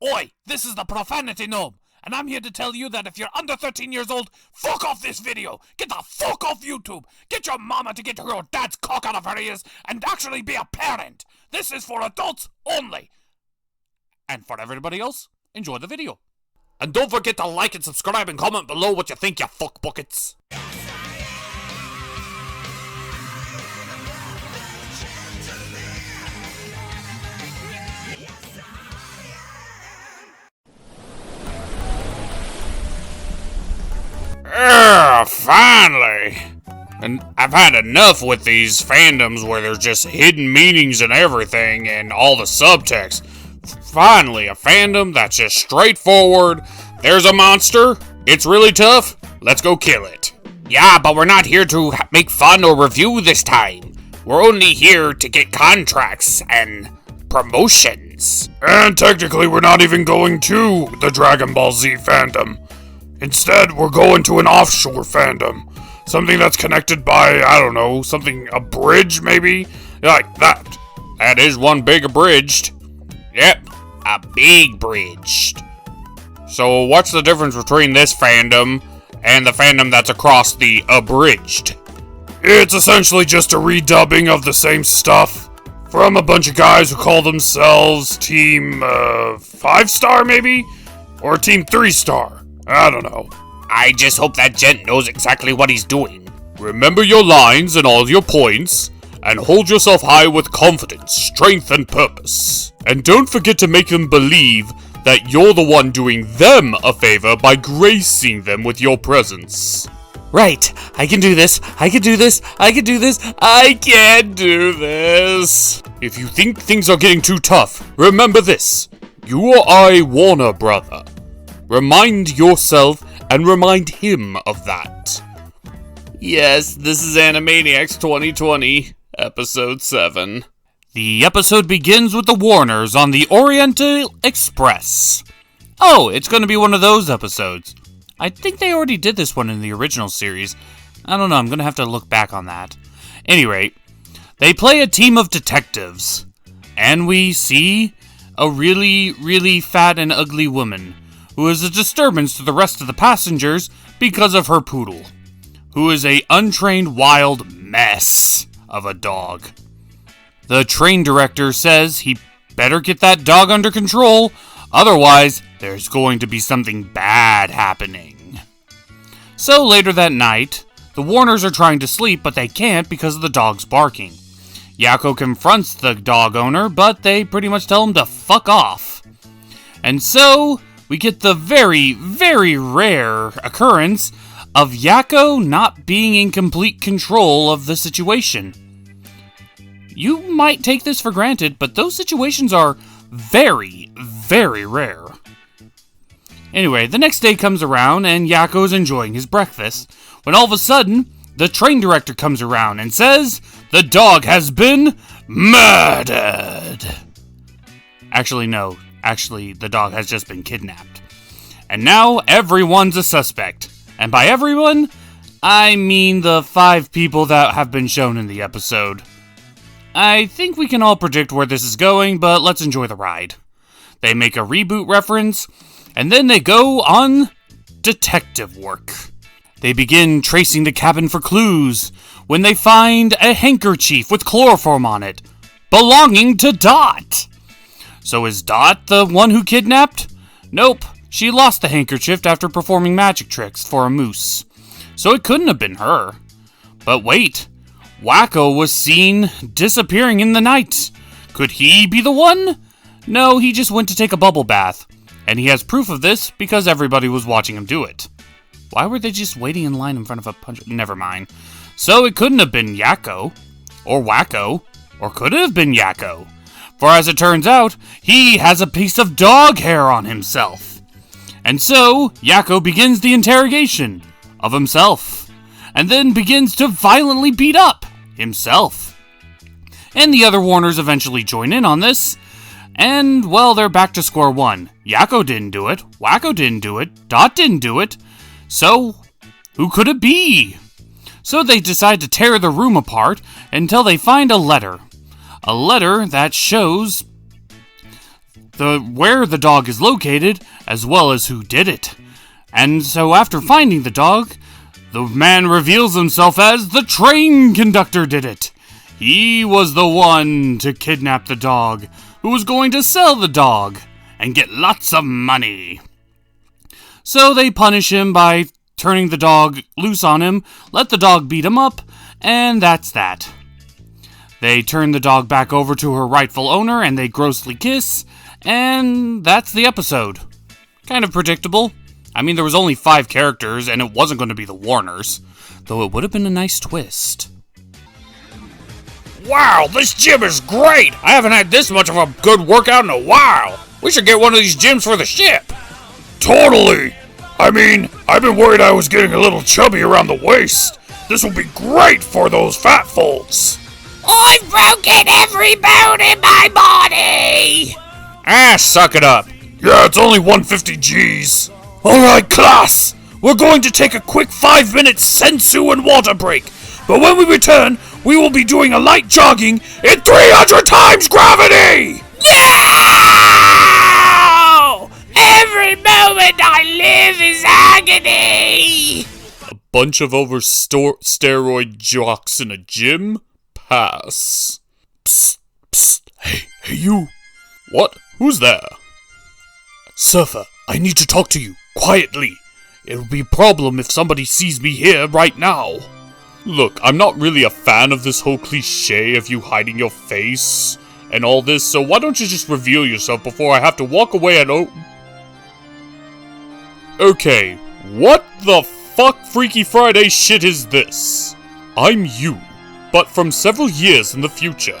Oi, this is the Profanity Gnome, and I'm here to tell you that if you're under 13 years old, fuck off this video! Get the fuck off YouTube! Get your mama to get your dad's cock out of her ears and actually be a parent! This is for adults only! And for everybody else, enjoy the video. And don't forget to like and subscribe and comment below what you think, you fuck buckets! Finally! And I've had enough with these fandoms where there's just hidden meanings and everything and all the subtext. Finally, a fandom that's just straightforward. There's a monster. It's really tough. Let's go kill it. Yeah, but we're not here to make fun or review this time. We're only here to get contracts and promotions. And technically, we're not even going to the Dragon Ball Z fandom. Instead, we're going to an offshore fandom. Something that's connected by, I don't know, a bridge maybe? Like that. That is one big abridged. Yep, a big bridged. So what's the difference between this fandom and the fandom that's across the abridged? It's essentially just a redubbing of the same stuff from a bunch of guys who call themselves Team 5-star maybe? Or Team 3-star. I don't know. I just hope that gent knows exactly what he's doing. Remember your lines and all your points, and hold yourself high with confidence, strength, and purpose. And don't forget to make them believe that you're the one doing them a favor by gracing them with your presence. Right, I can do this, I can do this, I can do this, I can do this. If you think things are getting too tough, remember this. You are a Warner brother. Remind yourself and remind him of that. Yes, this is Animaniacs 2020, Episode 7. The episode begins with the Warners on the Oriental Express. Oh, it's going to be one of those episodes. I think they already did this one in the original series. I don't know, I'm going to have to look back on that. Any rate, they play a team of detectives. And we see a really, really fat and ugly woman who is a disturbance to the rest of the passengers because of her poodle, who is a untrained wild mess of a dog. The train director says he better get that dog under control, otherwise there's going to be something bad happening. So later that night, the Warners are trying to sleep, but they can't because of the dog's barking. Yakko confronts the dog owner, but they pretty much tell him to fuck off. And so we get the very, very rare occurrence of Yakko not being in complete control of the situation. You might take this for granted, but those situations are very, very rare. Anyway, the next day comes around and Yakko's enjoying his breakfast, when all of a sudden, the train director comes around and says the dog has been murdered. Actually, no. Actually, the dog has just been kidnapped. And now, everyone's a suspect. And by everyone, I mean the 5 people that have been shown in the episode. I think we can all predict where this is going, but let's enjoy the ride. They make a reboot reference, and then they go on detective work. They begin tracing the cabin for clues, when they find a handkerchief with chloroform on it, belonging to Dot. So is Dot the one who kidnapped? Nope, she lost the handkerchief after performing magic tricks for a moose. So it couldn't have been her. But wait, Wakko was seen disappearing in the night. Could he be the one? No, he just went to take a bubble bath. And he has proof of this because everybody was watching him do it. Why were they just waiting in line in front of a punch? Never mind. So it couldn't have been Yakko, or Wakko, or could it have been Yakko? For as it turns out, he has a piece of dog hair on himself. And so, Yakko begins the interrogation of himself, and then begins to violently beat up himself. And the other Warners eventually join in on this, and, well, they're back to square one. Yakko didn't do it, Wakko didn't do it, Dot didn't do it, so who could it be? So they decide to tear the room apart until they find a letter. A letter that shows where the dog is located, as well as who did it. And so after finding the dog, the man reveals himself as the train conductor did it. He was the one to kidnap the dog, who was going to sell the dog and get lots of money. So they punish him by turning the dog loose on him, let the dog beat him up, and that's that. They turn the dog back over to her rightful owner and they grossly kiss, and that's the episode. Kind of predictable. I mean, there was only 5 characters and it wasn't going to be the Warners, though it would have been a nice twist. Wow, this gym is great! I haven't had this much of a good workout in a while! We should get one of these gyms for the ship! Totally! I mean, I've been worried I was getting a little chubby around the waist. This will be great for those fat folks! I've broken every bone in my body! Ah, suck it up. Yeah, it's only 150 Gs. Alright, class! We're going to take a quick 5-minute sensu and water break. But when we return, we will be doing a light jogging in 300 times gravity! No! Every moment I live is agony! A bunch of steroid jocks in a gym? Pass. Psst, psst. Hey you. What? Who's there? Surfer, I need to talk to you, quietly. It'll be a problem if somebody sees me here right now. Look, I'm not really a fan of this whole cliche of you hiding your face and all this, so why don't you just reveal yourself before I have to walk away and Okay, what the fuck Freaky Friday shit is this? I'm you, but from several years in the future.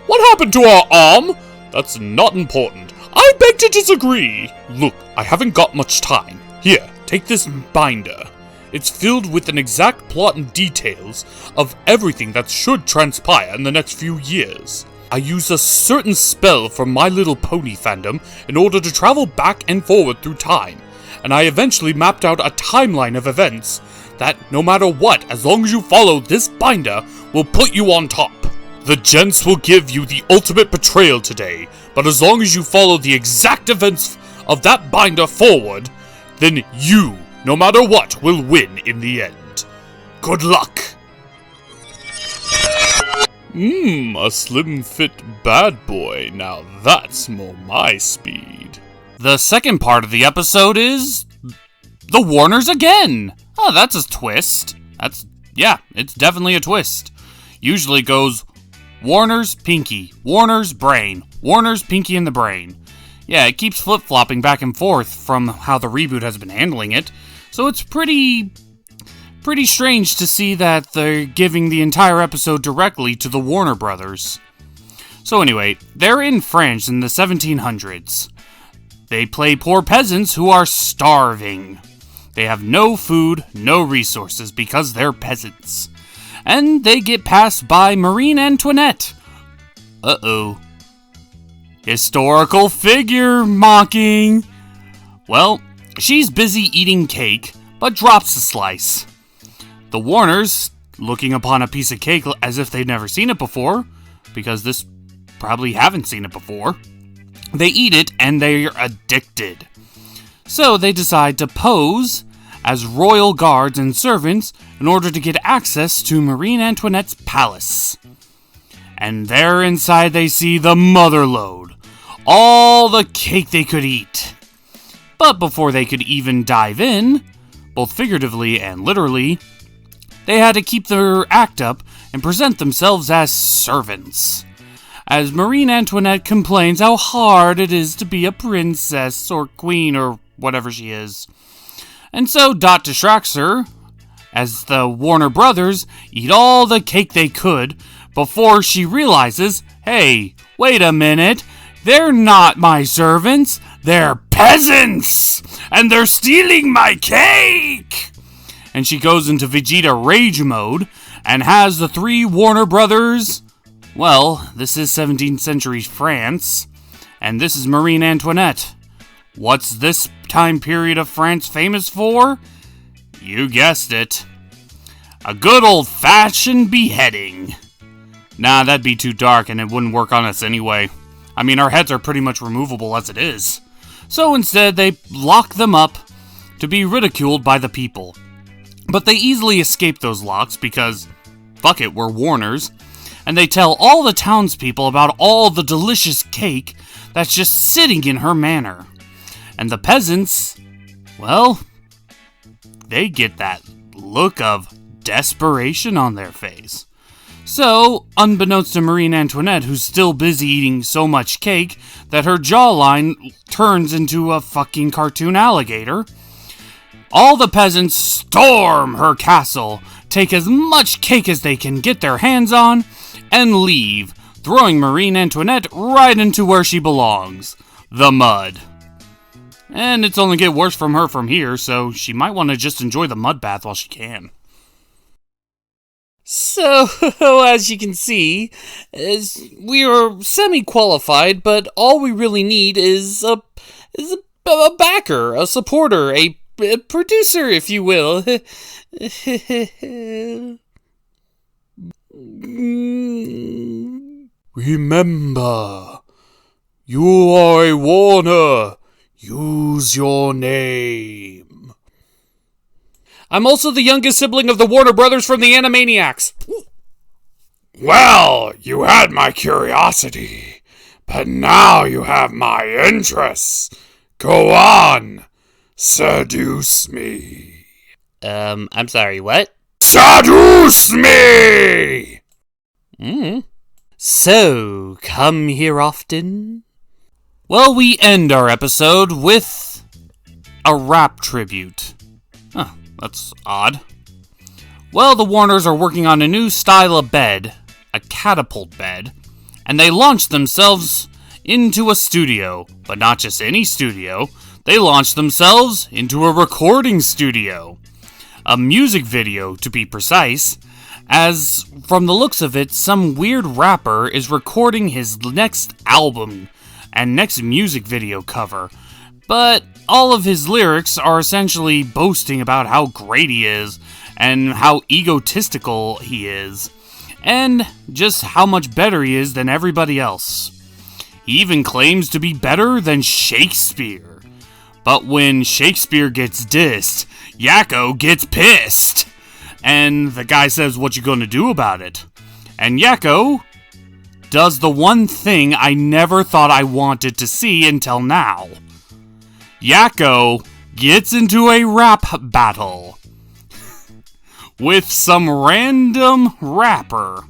What happened to our arm? That's not important. I beg to disagree. Look, I haven't got much time. Here, take this binder. It's filled with an exact plot and details of everything that should transpire in the next few years. I use a certain spell from My Little Pony fandom in order to travel back and forward through time, and I eventually mapped out a timeline of events that, no matter what, as long as you follow this binder, will put you on top. The gents will give you the ultimate betrayal today, but as long as you follow the exact events of that binder forward, then you, no matter what, will win in the end. Good luck! A slim fit bad boy. Now that's more my speed. The second part of the episode is the Warners again. Oh, that's a twist. It's definitely a twist. Usually goes Warner's Pinky, Warner's Brain, Warner's Pinky and the Brain. Yeah, it keeps flip-flopping back and forth from how the reboot has been handling it. So it's pretty strange to see that they're giving the entire episode directly to the Warner Brothers. So anyway, they're in France in the 1700s. They play poor peasants who are starving. They have no food, no resources because they're peasants. And they get passed by Marie Antoinette. Uh-oh. Historical figure mocking. Well, she's busy eating cake, but drops a slice. The Warners, looking upon a piece of cake as if they've never seen it before, because this probably haven't seen it before, they eat it and they're addicted. So they decide to pose as royal guards and servants in order to get access to Marie Antoinette's palace. And there inside they see the motherlode, all the cake they could eat. But before they could even dive in, both figuratively and literally, they had to keep their act up and present themselves as servants. As Marie Antoinette complains how hard it is to be a princess or queen or whatever she is. And so Dot distracts her, as the Warner Brothers eat all the cake they could before she realizes, hey, wait a minute, they're not my servants, they're peasants, and they're stealing my cake! And she goes into Vegeta rage mode and has the 3 Warner Brothers. Well, this is 17th century France, and this is Marie Antoinette. What's this time period of France famous for? You guessed it. A good old-fashioned beheading. Nah, that'd be too dark and it wouldn't work on us anyway. I mean, our heads are pretty much removable as it is. So instead, they lock them up to be ridiculed by the people. But they easily escape those locks because, fuck it, we're Warners. And they tell all the townspeople about all the delicious cake that's just sitting in her manor. And the peasants, well, they get that look of desperation on their face. So, unbeknownst to Marie Antoinette, who's still busy eating so much cake that her jawline turns into a fucking cartoon alligator, all the peasants storm her castle, take as much cake as they can get their hands on, and leave, throwing Marie Antoinette right into where she belongs, the mud. And it's only get worse from her from here, so she might want to just enjoy the mud bath while she can. So, as you can see, we are semi-qualified, but all we really need is a backer, a supporter, a producer, if you will. Remember, you are a Warner. Use your name. I'm also the youngest sibling of the Warner brothers from the Animaniacs. Well, you had my curiosity, but now you have my interests. Go on, seduce me. I'm sorry, what? Seduce me! So, come here often? Well, we end our episode with a rap tribute. Huh, that's odd. Well, the Warners are working on a new style of bed, a catapult bed, and they launched themselves into a studio. But not just any studio, they launched themselves into a recording studio. A music video, to be precise, as from the looks of it, some weird rapper is recording his next album and next music video cover. But all of his lyrics are essentially boasting about how great he is and how egotistical he is, and just how much better he is than everybody else. He even claims to be better than Shakespeare. But when Shakespeare gets dissed, Yakko gets pissed. And the guy says, "What you gonna do about it?" And Yakko does the one thing I never thought I wanted to see until now. Yakko gets into a rap battle with some random rapper.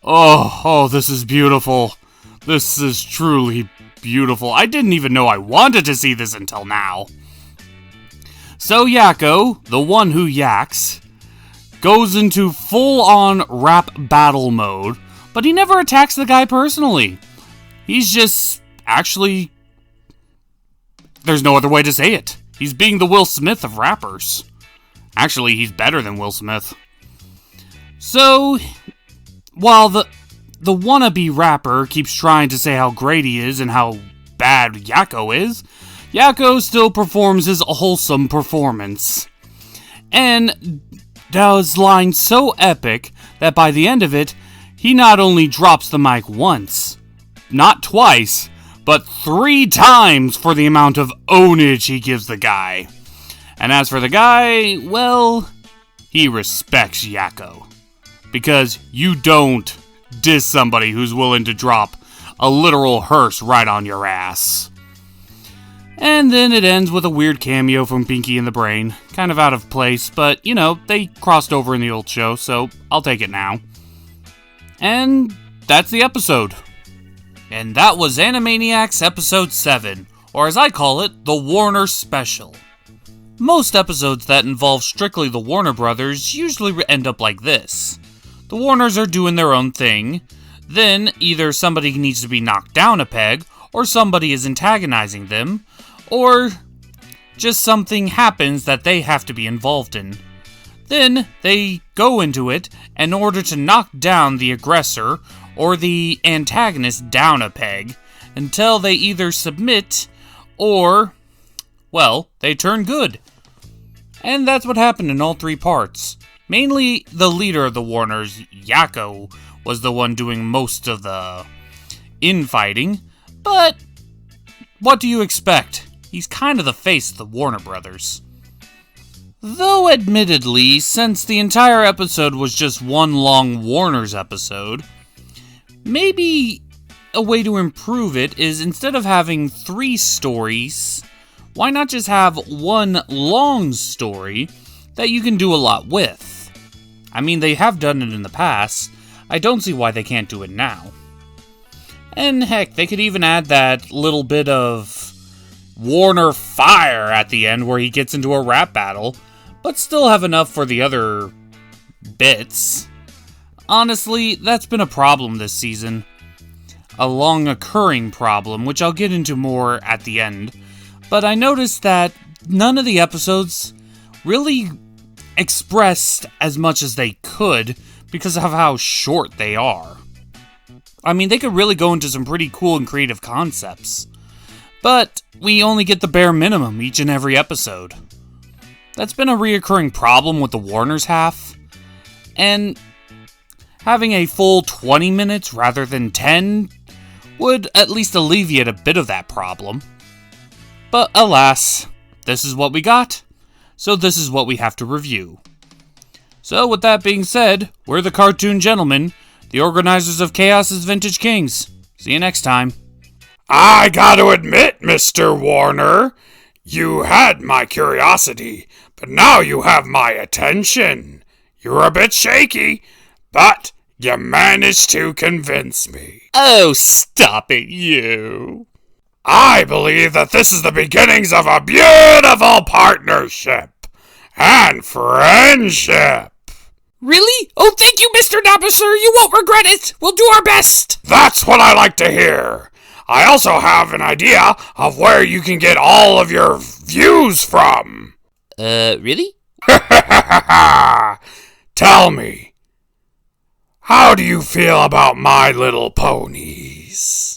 Oh, this is beautiful. This is truly beautiful. I didn't even know I wanted to see this until now. So Yakko, the one who yaks, goes into full-on rap battle mode, but he never attacks the guy personally. He's just actually... there's no other way to say it. He's being the Will Smith of rappers. Actually, he's better than Will Smith. So, while the wannabe rapper keeps trying to say how great he is and how bad Yakko is, Yakko still performs his wholesome performance. And does lines so epic that by the end of it, he not only drops the mic once, not twice, but 3 times for the amount of ownage he gives the guy. And as for the guy, well, he respects Yakko. Because you don't diss somebody who's willing to drop a literal hearse right on your ass. And then it ends with a weird cameo from Pinky and the Brain. Kind of out of place, but, you know, they crossed over in the old show, so I'll take it now. And that's the episode. And that was Animaniacs Episode 7, or as I call it, the Warner Special. Most episodes that involve strictly the Warner Brothers usually end up like this. The Warners are doing their own thing, then either somebody needs to be knocked down a peg, or somebody is antagonizing them, or just something happens that they have to be involved in. Then they go into it in order to knock down the aggressor or the antagonist down a peg until they either submit or, well, they turn good. And that's what happened in all 3 parts. Mainly the leader of the Warners, Yakko, was the one doing most of the infighting, but what do you expect? He's kind of the face of the Warner Brothers. Though admittedly, since the entire episode was just one long Warner's episode, maybe a way to improve it is instead of having 3 stories, why not just have one long story that you can do a lot with? I mean, they have done it in the past. I don't see why they can't do it now. And heck, they could even add that little bit of Warner fire at the end where he gets into a rap battle, but still have enough for the other bits. Honestly, that's been a problem this season. A long occurring problem, which I'll get into more at the end. But I noticed that none of the episodes really expressed as much as they could because of how short they are. I mean, they could really go into some pretty cool and creative concepts. But we only get the bare minimum each and every episode. That's been a reoccurring problem with the Warner's half. And having a full 20 minutes rather than 10 would at least alleviate a bit of that problem. But alas, this is what we got, so this is what we have to review. So with that being said, we're the Cartoon Gentlemen, the organizers of Chaos's Vintage Kings. See you next time. I gotta admit, Mr. Warner, you had my curiosity, but now you have my attention. You're a bit shaky, but you managed to convince me. Oh, stop it, you. I believe that this is the beginnings of a beautiful partnership and friendship. Really? Oh, thank you, Mr. Officer. You won't regret it. We'll do our best. That's what I like to hear. I also have an idea of where you can get all of your views from. Really? Tell me, how do you feel about My Little Ponies?